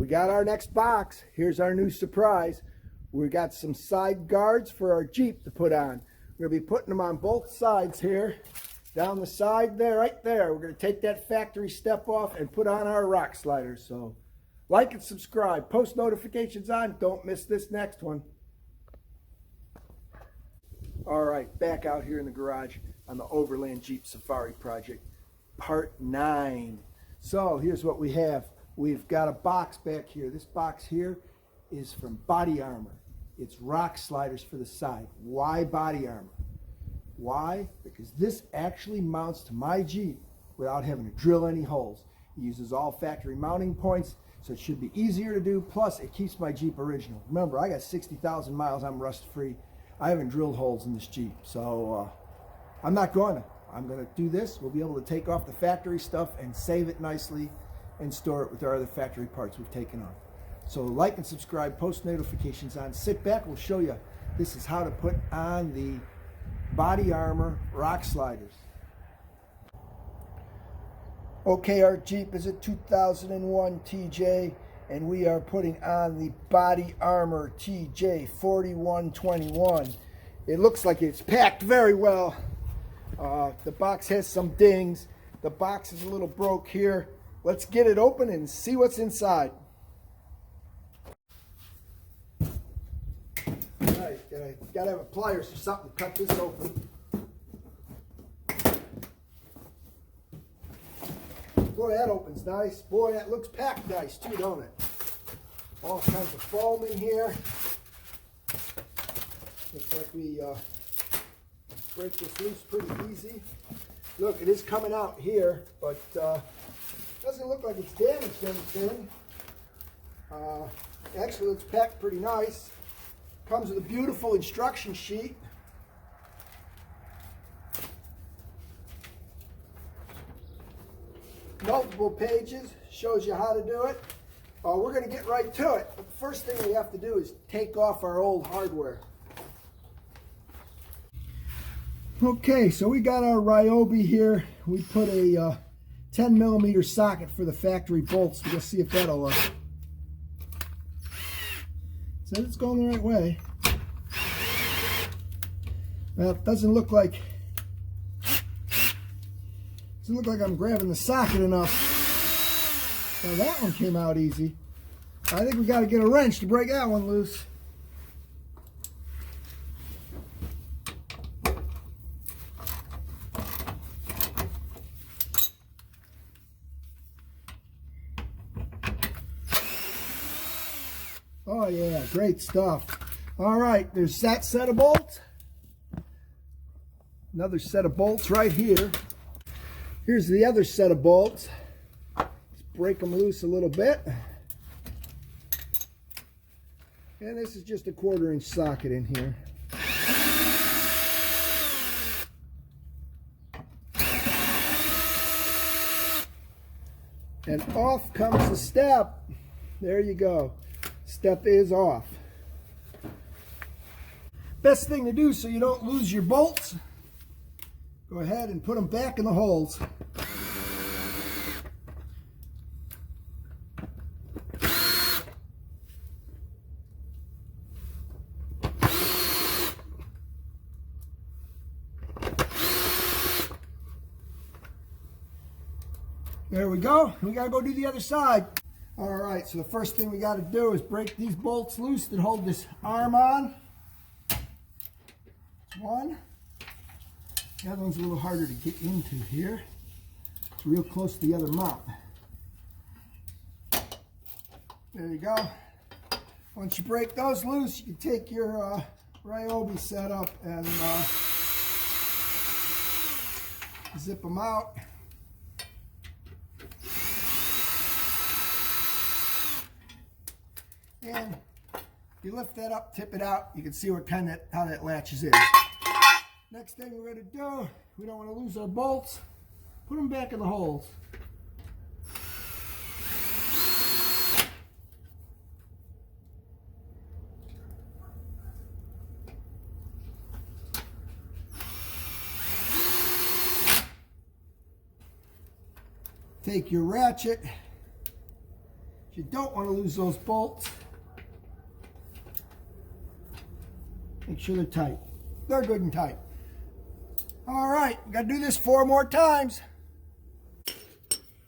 we got our next box. Here's our new surprise. We got some side guards for our Jeep to put on. We're going to be putting them on both sides here. Down the side there, right there. We're going to take that factory step off and put on our rock sliders. So like and subscribe. Post notifications on. Don't miss this next one. All right, back out here in the garage on the Overland Jeep Safari project. Part 9. So here's what we have. We've got a box back here. This box here is from Body Armor. It's rock sliders for the side. Why body armor? Why? Because this actually mounts to my Jeep without having to drill any holes. It uses all factory mounting points, so it should be easier to do. Plus, it keeps my Jeep original. Remember, I got 60,000 miles. I'm rust-free. I haven't drilled holes in this Jeep, so I'm not going to. I'm going to do this. We'll be able to take off the factory stuff and save it nicely and store it with our other factory parts we've taken off. So like and subscribe, post notifications on. Sit back, we'll show you. This is how to put on the Body Armor rock sliders. Okay, our Jeep is a 2001 TJ, and we are putting on the Body Armor TJ 4121. It looks like it's packed very well. The box has some dings. The box is a little broke here. Let's get it open and see what's inside. Alright, gotta have a pliers or something to cut this open. Boy, that opens nice. Boy, that looks packed nice too, don't it? All kinds of foam in here. Looks like we break this loose pretty easy. Look, it is coming out here, but doesn't look like it's damaged anything. Actually looks packed pretty nice. Comes with a beautiful instruction sheet. Multiple pages, shows you how to do it. We're going to get right to it. But the first thing we have to do is take off our old hardware. Okay, so we got our Ryobi here. We put a 10 millimeter socket for the factory bolts. We'll see if that'll says it's going the right way. Well, it doesn't look like I'm grabbing the socket enough. Now that one came out easy. I think we got to get a wrench to break that one loose. Oh yeah, great stuff. All right, there's that set of bolts. Another set of bolts right here. Here's the other set of bolts. Let's break them loose a little bit. And this is just a 1/4 inch socket in here. And off comes the step. There you go. Step is off. Best thing to do so you don't lose your bolts, go ahead and put them back in the holes. There we go. We got to go do the other side. All right, so the first thing we got to do is break these bolts loose that hold this arm on. One. The other one's a little harder to get into here. It's real close to the other mount. There you go. Once you break those loose, you can take your Ryobi setup and zip them out. And you lift that up, tip it out, you can see what how that latches in. Next thing we're going to do, we don't want to lose our bolts, put them back in the holes. Take your ratchet You don't want to lose those bolts. Make sure they're tight. They're good and tight. All right, got to do this 4 more times.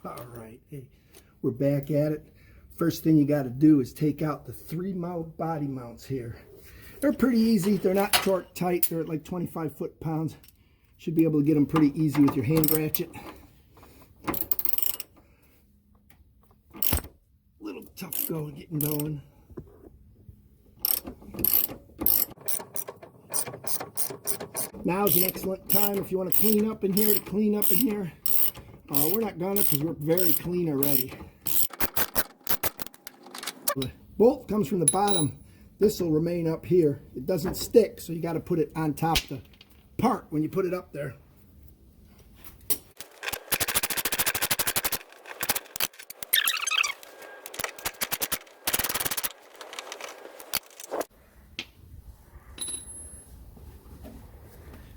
All right, hey, we're back at it. First thing you got to do is take out the 3 body mounts here. They're pretty easy. They're not torque tight. They're at like 25 foot-pounds. Should be able to get them pretty easy with your hand ratchet. Little tough go getting going. Now's an excellent time if you want to clean up in here to clean up in here. We're not gonna because we're very clean already. The bolt comes from the bottom. This will remain up here. It doesn't stick, so you got to put it on top of the part when you put it up there.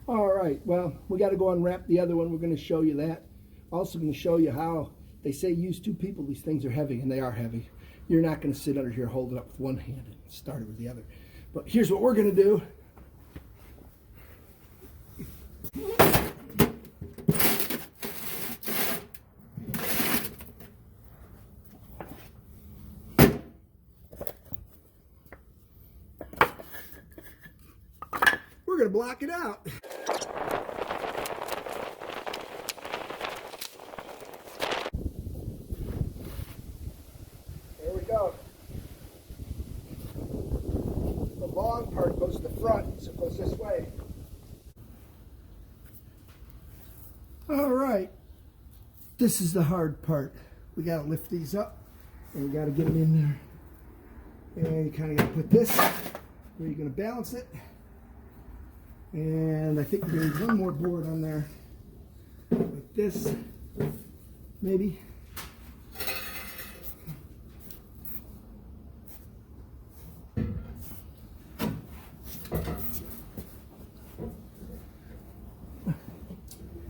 All right, well, we got to go unwrap the other one. We're going to show you that. Also going to show you how they say use 2 people. These things are heavy, and they are heavy. You're not going to sit under here, hold it up with one hand and start it with the other. But here's what we're going to do. We're going to block it out. There we go. The long part goes to the front, so it goes this way. All right. This is the hard part. We got to lift these up, and we got to get them in there. And you kind of got to put this where you're going to balance it. And I think we're going to need one more board on there, like this, maybe.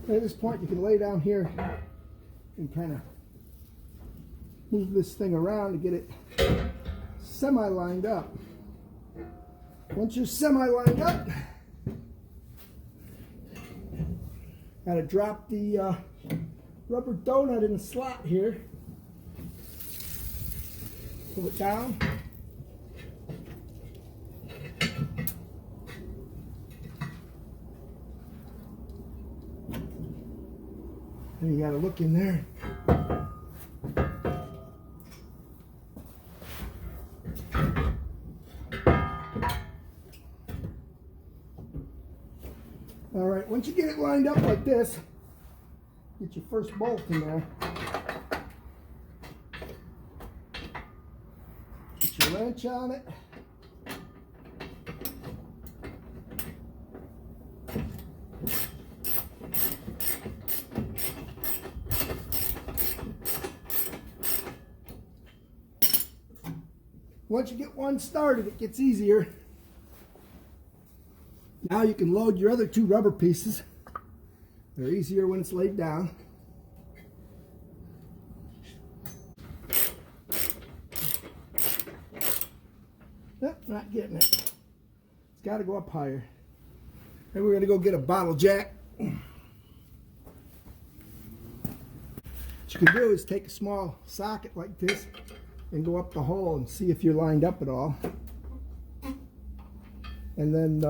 At this point, you can lay down here and kind of move this thing around to get it semi-lined up. Once you're semi-lined up, got to drop the rubber donut in the slot here. Pull it down. And you got to look in there. All right, once you get it lined up like this, get your first bolt in there. Get your wrench on it. Once you get one started, it gets easier. Now you can load your other 2 rubber pieces. They're easier when it's laid down. Nope, not getting it. It's got to go up higher. And we're going to go get a bottle jack. What you can do is take a small socket like this and go up the hole and see if you're lined up at all. And then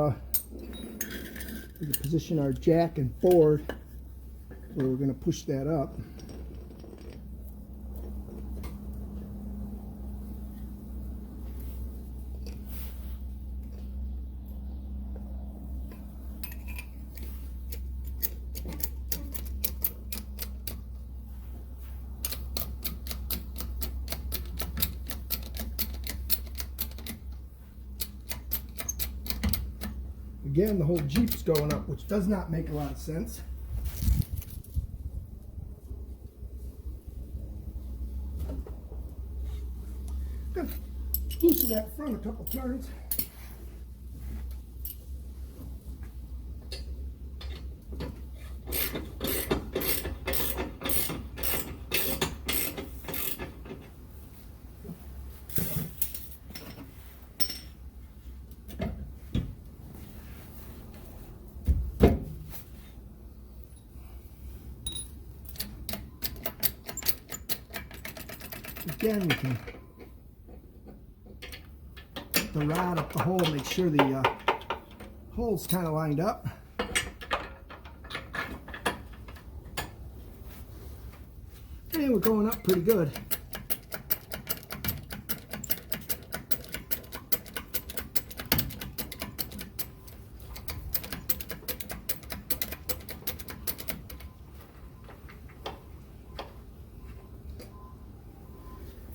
we can position our jack and board where we're going to push that up. Again, the whole Jeep's going up, which does not make a lot of sense. Gonna loosen that front a couple turns. Again, we can put the rod up the hole, make sure the hole's kind of lined up. And we're going up pretty good.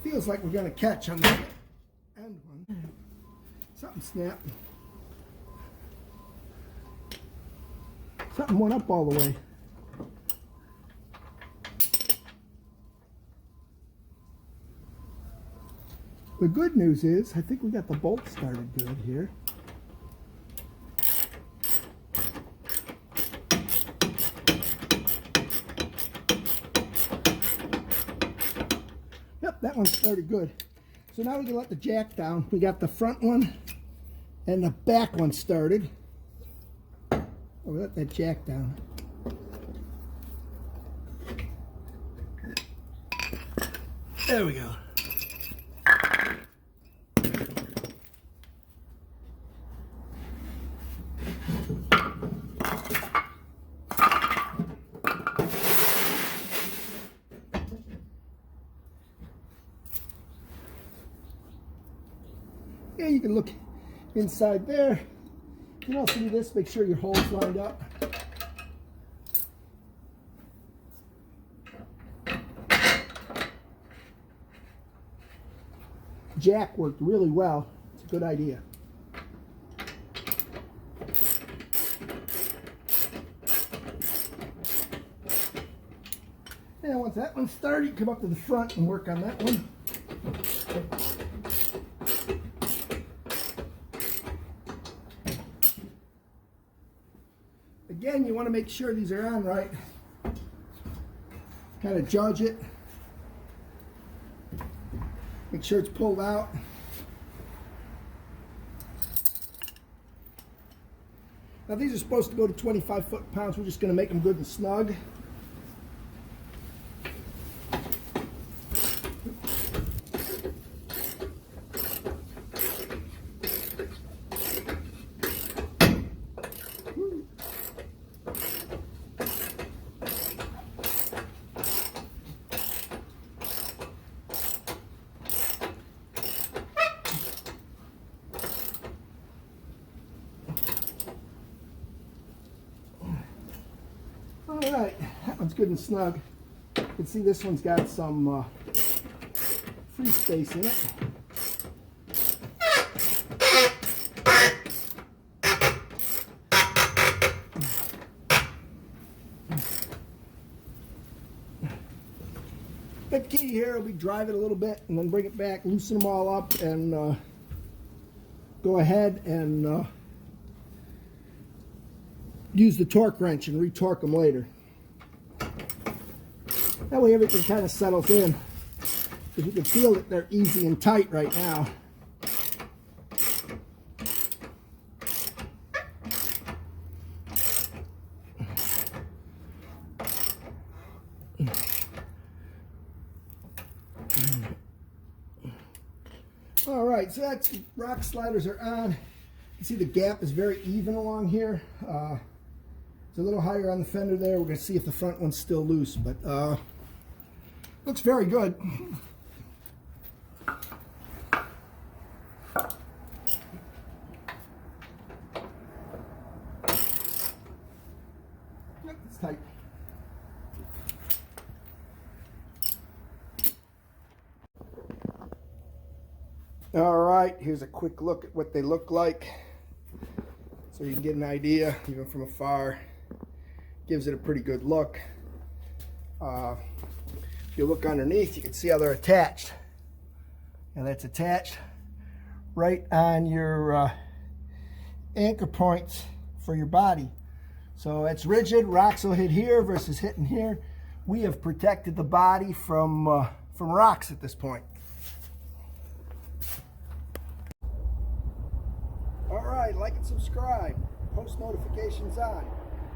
Feels like we're going to catch on the end one. Something snapped. Something went up all the way. The good news is, I think we got the bolt started good here. Yep, that one started good. So now we can let the jack down. We got the front one and the back one started. Oh, we let that jack down. There we go. Yeah, you can look inside there. You can also do this, make sure your hole's lined up. Jack worked really well. It's a good idea. And once that one's started, you come up to the front and work on that one. Again, you want to make sure these are on right. Kind of judge it. Make sure it's pulled out. Now these are supposed to go to 25 foot-pounds. We're just going to make them good and snug. Alright, that one's good and snug. You can see this one's got some free space in it. The key here will be drive it a little bit and then bring it back, loosen them all up, and go ahead and use the torque wrench and retorque them later. That way everything kind of settles in. If you can feel that they're easy and tight right now. Alright, so that's rock sliders are on. You see the gap is very even along here. It's a little higher on the fender there. We're going to see if the front one's still loose, but looks very good. Yep, it's tight. All right, here's a quick look at what they look like, so you can get an idea, even from afar. Gives it a pretty good look. If you look underneath, you can see how they're attached. And that's attached right on your anchor points for your body. So it's rigid. Rocks will hit here versus hitting here. We have protected the body from rocks at this point. All right, like and subscribe. Post notifications on.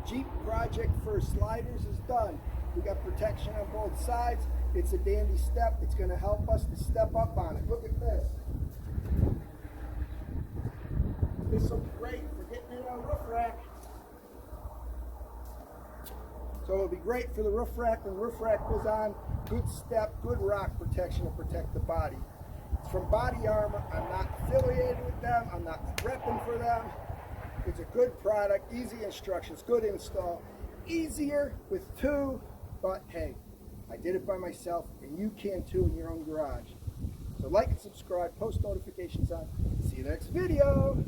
Jeep project for sliders is done. We got protection on both sides. It's a dandy step. It's going to help us to step up on it. Look at this. This will be great for getting it on a roof rack. So it'll be great for the roof rack. When the roof rack goes on, good step, good rock protection to protect the body. It's from Body Armor. I'm not affiliated with them. I'm not repping for them. It's a good product, easy instructions, good install. Easier with two, but hey, I did it by myself, and you can too in your own garage. So like and subscribe, post notifications on. See you next video.